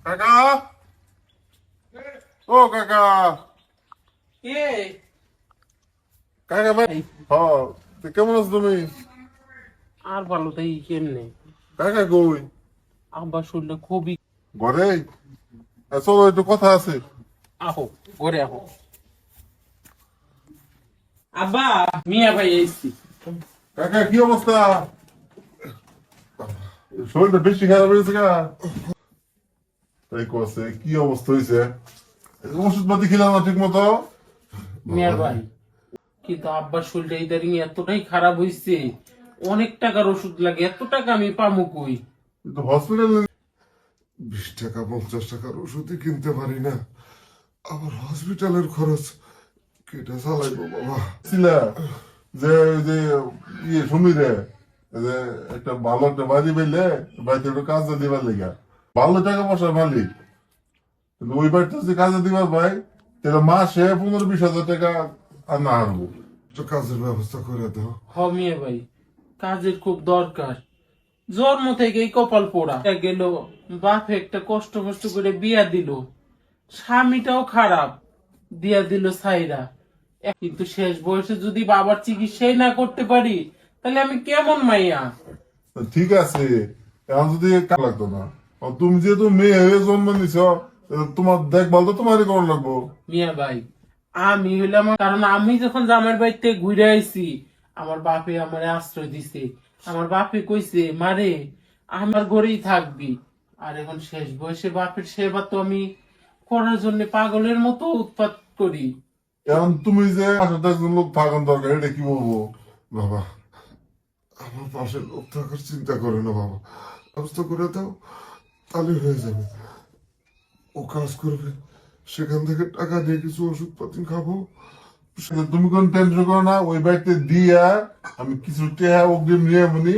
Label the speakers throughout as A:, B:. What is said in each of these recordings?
A: কাকা, ও কাকা,
B: কে
A: কাকা ভাই, হ, কেমন আছো তুমি?
B: আর ভালো তাই কেমনে?
A: কাকা কই?
B: আব্বা শরীরটা খুবই।
A: ঘরে? চলো একটু কথা আছে।
B: আহো, ঘরে আহো। আব্বা, মিয়া ভাই এসছি।
A: কাকা কি অবস্থা? শরীরটা বেশি খারাপ হয়েছে কা? তাই কছে কি অবস্থা হয়েছে? ওষুধ পাতি খেলাম না ঠিক মতো?
B: মিয়া ভাই, কিন্তু আব্বার শরীরটা ইদারিং এতটাই খারাপ হইছে, অনেক টাকার ওষুধ লাগে, এত টাকা আমি পামু কই?
A: কিন্তু হসপিটালে
C: 20 টাকা 50 টাকার ওষুধই কিনতে পারি না, আবার হসপিটালের খরচ কেটে চালাইবো বাবা।
A: ছিলা যে ওই যে সমীরে যে একটা ভালো একটা বাড়ি পাইলে বাড়িতে একটু কাজে দিবার লেগা ভালো টাকা পয়সার মালিক, কিন্তু ওই বাড়িতে যদি কাজে দিবার ভাই তাহলে মাসে 15-20 হাজার টাকা আর না হারবো।
C: একটু কাজের ব্যবস্থা করে দাও।
B: হ মিয়া ভাই, কাজের খুব দরকার। জন্ম থেকেই কপাল পোড়া গেল, বাপে একটা কষ্ট কষ্ট করে বিয়া দিল, স্বামীটাও খারাপ, দিয়া দিল সাইরা। কিন্তু শেষ বয়সে যদি বাবার চিকিৎসাই না করতে পারি, তাহলে আমি কেমন মাইয়া?
A: তো ঠিক আছে, এখন যদি কাজ লাগতো না, আর তুমি যেহেতু মেয়ে হয়ে জন্ম নিছ, তোমার দেখভাল তো তোমারই করা লাগবো।
B: মিয়া ভাই, আমি হইলাম, কারণ আমি যখন জামাইয়ের বাড়িতে ঘুরে আইছি, আমার বাপে আমার আশ্রয় দিছে। আমার বাপে কইছে, মারে আমার ঘরেই থাকবি। আর এখন শেষ বয়সে বাপের সেবা তো আমি করার জন্য পাগলের মতো উৎপাত করি।
A: এখন তুমি যে পাশে একজন লোক থাকার দরকার, এটা কি বলবো?
C: বাবা, আমার পাশে লোক থাকার চিন্তা করে না বাবা, ব্যবস্থা করে দাও, তাহলে হয়ে যাবে। ও কাজ করবে, সেখান থেকে টাকা দিয়ে কিছু ওষুধপাতি খাবো।
A: তুমি কোন টেনশন করো না, ওই বাড়িতে দিয়া আমি কিছু টেহা অগ্রিম নিয়ে মনি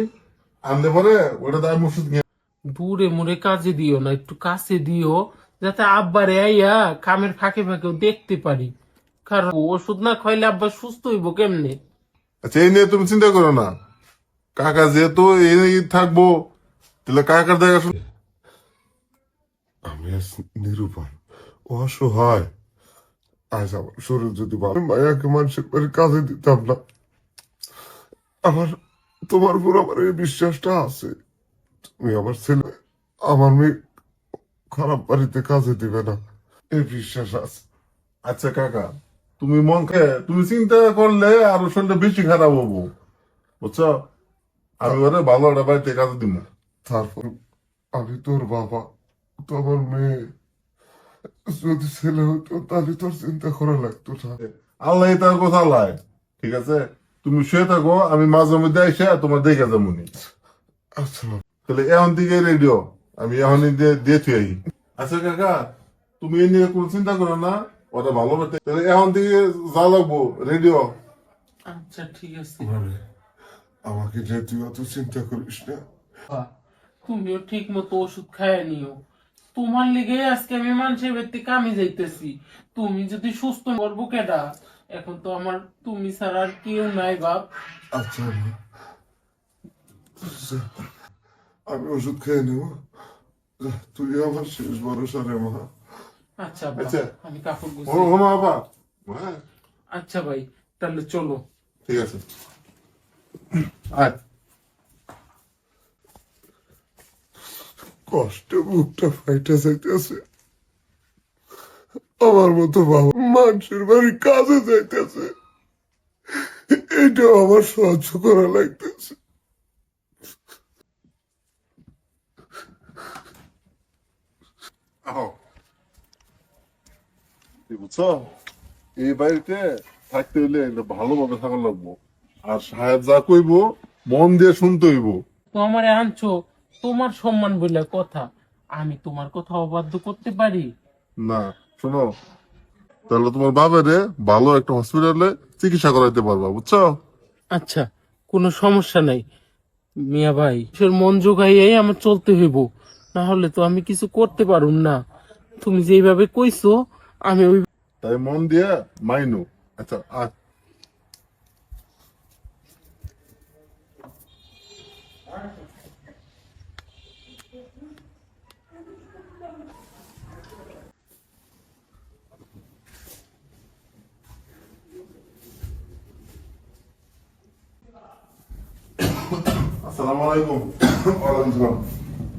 A: আনলে পরে ওটা আমি ওষুধ নিয়ে।
B: দূরে মুড়ে কাজে দিও না, একটু কাছে দিও, যাতে আব্বারে আইয়া কামের ফাঁকে ফাঁকেও দেখতে পারি। কারণ ওষুধ না খাইলে আব্বা সুস্থ হইব কেমনে?
A: আচ্ছা এই নিয়ে তুমি চিন্তা করো না, কাকা যেহেতু এই থাকবো তাহলে কাকার দেখাশোনা।
C: আমি আজ নিরুপায়, অসহায়। আজ আমার শরীর যদি ভালো, মায়াকে মানুষের বাড়ি কাজে দিতাম না। আমার তোমার উপর আমার এই বিশ্বাসটা আছে, তুমি আমার ছেলে, আমার মেয়ে খারাপ বাড়িতে কাজে দিবে না, এই বিশ্বাস আছে।
A: আচ্ছা কাকা, তুমি মন খেয়ে তুমি চিন্তা করলে আরো শরীরটা বেশি খারাপ হবো, বুঝছো? আমি ওরে ভালো একটা বাড়িতে কাজে দিব।
C: তারপর আমি তোর বাবা, তো আমার মেয়ে, যদি ছেলে হতো তাহলে তোর চিন্তা করা লাগতো না।
A: আল্লাহ তার কথা লাই, ঠিক আছে? তুমি শুয়ে থাকো, আমি মাঝে মধ্যে এসে তোমার দেখে যাবো নি।
C: আচ্ছা
A: তাহলে এখন থেকে রেডিও আমি এখন দিয়ে থুই আই। আচ্ছা কাকা, তুমি এ নিয়ে কোনো চিন্তা করো না, ওটা ভালো বাড়িতে তাহলে এখন থেকে যা লাগবো রেডিও।
B: আচ্ছা ঠিক আছে।
C: মানে আমাকে নিয়ে তুই অত চিন্তা করিস না।
B: বাবা, তুমিও ঠিক মতো ওষুধ খাইয়া নিও। তোমার লিগে আজকে আমি মানুষের বাড়িতে কামে যাইতেছি। তুমি যদি সুস্থ করবো কেডা? এখন তো আমার তুমি ছাড়া আর কেউ নাই বাপ।
C: আচ্ছা মা, যা, আমি ওষুধ খেয়ে নেব, যা, তুই আমার শেষ ভরসা রে মা।
B: আচ্ছা বাবা,
A: আচ্ছা
B: আমি কাপড়
A: ও
B: গুছি।
A: ও মা বাবা, হ্যাঁ
B: আচ্ছা ভাই, তাহলে চলো।
A: ঠিক আছে, আয়।
C: কষ্টে বুকটা ফাইটা যাইতেছে, আমার মতো বাবা মানুষের বাড়ি কাজে যাইতেছে, এটাও আমার সহ্য করা লাগতেছে।
A: আহ, বুঝছো, এই বাড়িতে থাকতে হইলে এটা ভালোভাবে থাকা লাগবো, আর সাহেব যা কইবো মন দিয়ে শুনতে হইব।
B: তো আমারে আনছো তোমার সম্মান বলে কথা, আমি তোমার কথা অবাধ্য করতে পারি?
A: না, শোনো, তাহলে তোমার বাবারে ভালো একটা হসপিটালে চিকিৎসা করাইতে পারবা, বুঝছো?
B: আচ্ছা, কোনো সমস্যা নাই মিয়া ভাই, সে মন জোগাইয়াই আমার চলতে হইব, না হলে তো আমি কিছু করতে পারুম না। তুমি যেইভাবে কইছো আমি ওই।
A: তাই মন দিয়ে মাইনো। আচ্ছা আয়। আসসালামু আলাইকুম।
C: ওয়ালাইকুম সালাম।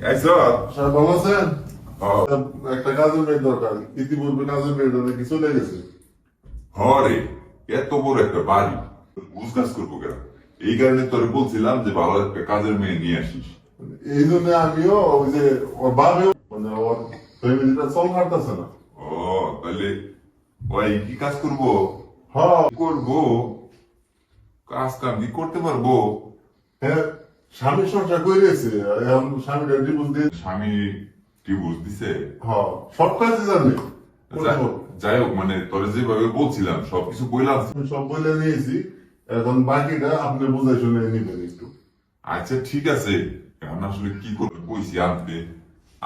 D: আইসো
A: সাহেব ভালো আছেন?
D: হ্যাঁ।
A: একটা কাজের মেয়ে দরকার, ইতিপূর্বে কাজের মেয়েটা নাকি চলে গেছে।
D: হরে এত বড় একটা বাড়ি বুঝ কাজ করবো কেন? এই কারণে তোরে বলছিলাম যে ভালো একটা কাজের মেয়ে নিয়ে আসিস।
A: এই জন্য আমিও ওই যে ওর বাবেও মানে ওর ফ্যামিলিটা চল কাটতেছে না।
D: ও তাহলে ওই কি কাজ করবো?
A: হ্যাঁ
D: কি করবো? কাজ কাম কি করতে পারবো?
A: হ্যাঁ, স্বামীর সংসার করে গেছে, এখন স্বামীটা ডিভোর্স দিয়ে
D: স্বামী কি বুঝ দিছে?
A: হ্যাঁ সব কাজই জানে।
D: যাই হোক মানে তোরে যেভাবে বলছিলাম সবকিছু বললাম।
A: আমি সব বলে নিয়েছি, এখন বাকিটা আপনি বুঝে শুনে নিবেন একটু।
D: আচ্ছা ঠিক আছে, এখন আসলে কি করবো কইছি আনতে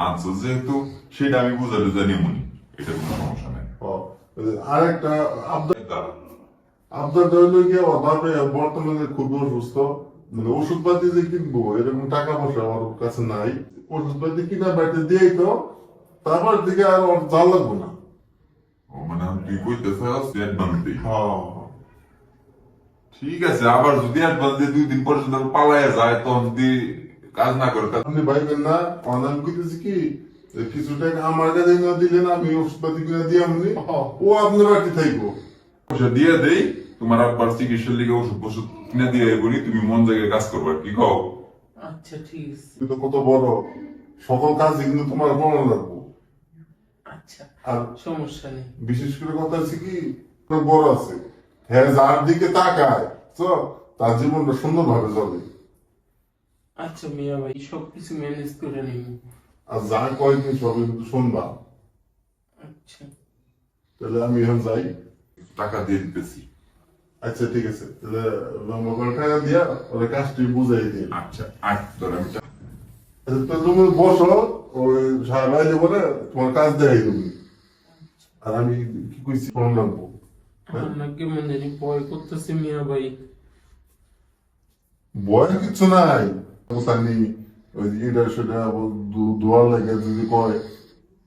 D: আনছো যেহেতু সেটা আমি বুঝালে জানি মনে, এটা কোনো সমস্যা নাই।
A: আরেকটা আপনারটা হইলো গিয়ে আমার বাপে বর্তমানে খুব অসুস্থ, মানে ওষুধপাতি যে কিনবো এরকম টাকা পয়সা আমার কাছে নাই। ওষুধপাতি কিনা বাড়িতে দিয়েই তো, তারপর দিকে আর ওর যা লাগবো না।
D: ও মানে তুই কইতেছস অ্যাডভান্স দিই।
A: হ্যাঁ
D: ঠিক আছে, আবার যদি অ্যাডভান্স দিয়ে 2 দিন পরে যদি পালাইয়া যায় তখন যদি কাজ না করে তাহলে
A: আপনি ভাইবেন না, অনলাইন করতেছি কি যে কিছু টাকা আমার কাছে না দিলেন আমি ওষুধপাতি কিনা দিয়ে আমি ও আপনার বাড়িতে থাকবো।
D: পয়সা দিয়ে দেই, তোমার আব্বার চিকিৎসার লিগে ওষুধ ওষুধ কিনে দিয়ে বলি, তুমি মন জায়গায় কাজ করবে, কি কও?
B: আচ্ছা ঠিক আছে।
A: তুই তো কত বড়, সকল কাজে কিন্তু তোমার বড় লাগবো।
B: আচ্ছা
A: আর
B: সমস্যা নেই।
A: বিশেষ করে কথা হচ্ছে কি তোর বড় আছে, হ্যাঁ যার দিকে তাকায় তো তার জীবনটা সুন্দর ভাবে চলে।
B: আচ্ছা মিয়া ভাই সবকিছু ম্যানেজ করে নিব।
A: আর যা কয়েকদিন সবই কিন্তু শুনবা।
B: আচ্ছা
A: তাহলে আমি এখন যাই।
D: টাকা দিয়ে দিতেছি।
A: আচ্ছা ঠিক আছে, তাহলে মোবাইল টাকা দিয়া ওরা কাজটি বুঝাই দিই।
D: আচ্ছা আচ্ছা তোর আমি
A: আচ্ছা তো তুমি বসো, ওই সাহেব আইলে বলে তোমার কাজ দেখাই তুমি। আর আমি কি কইছি ফোন লাগবো।
B: আমার না কেমন জানি ভয় করতেছে মিয়া ভাই।
A: ভয়ের কিছু নাই, সানি ওই যে এটা সেটা দোয়ার লাগে যদি কয়,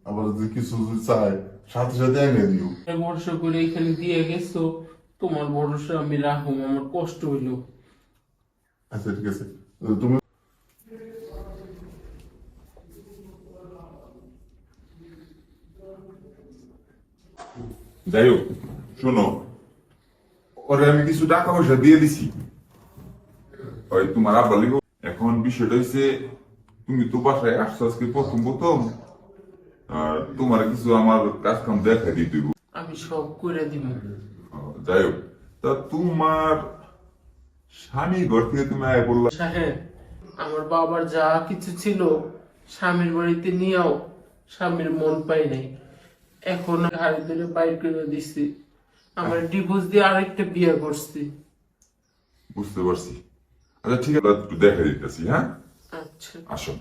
A: আবার যদি কিছু যদি চায় সাথে সাথে এনে দিও।
B: ভরসা করে এখানে দিয়ে গেছো, তোমার ভরসা আমি রাখুম, আমার কষ্ট হইলো।
A: আচ্ছা ঠিক আছে, তুমি
D: যাই হোক শোনো, ওরে আমি কিছু টাকা পয়সা দিয়ে দিছি ওই তোমার আব্বার লিগে। এখন বিষয়টা হচ্ছে তুমি তো বাসায় আসছো আজকে প্রথম প্রথম, আর তোমার কিছু আমার কাজ কাম দেখা দিতে হইব।
B: আমি সব করে দিব।
D: যাই হোক, তা তোমার স্বামী ঘর থেকে তুমি আয় বললা
B: সাহেব, আমার বাবার যা কিছু ছিল স্বামীর বাড়িতে নিয়েও স্বামীর মন পাই নাই, এখন ঘাড়ি ধরে বাইর করে দিছি। আমার ডিভোর্স দিয়ে আরেকটা বিয়ে করছি।
D: বুঝতে পারছি। আচ্ছা ঠিক আছে, একটু দেখা দিতেছি। হ্যাঁ
B: আচ্ছা
D: আসো।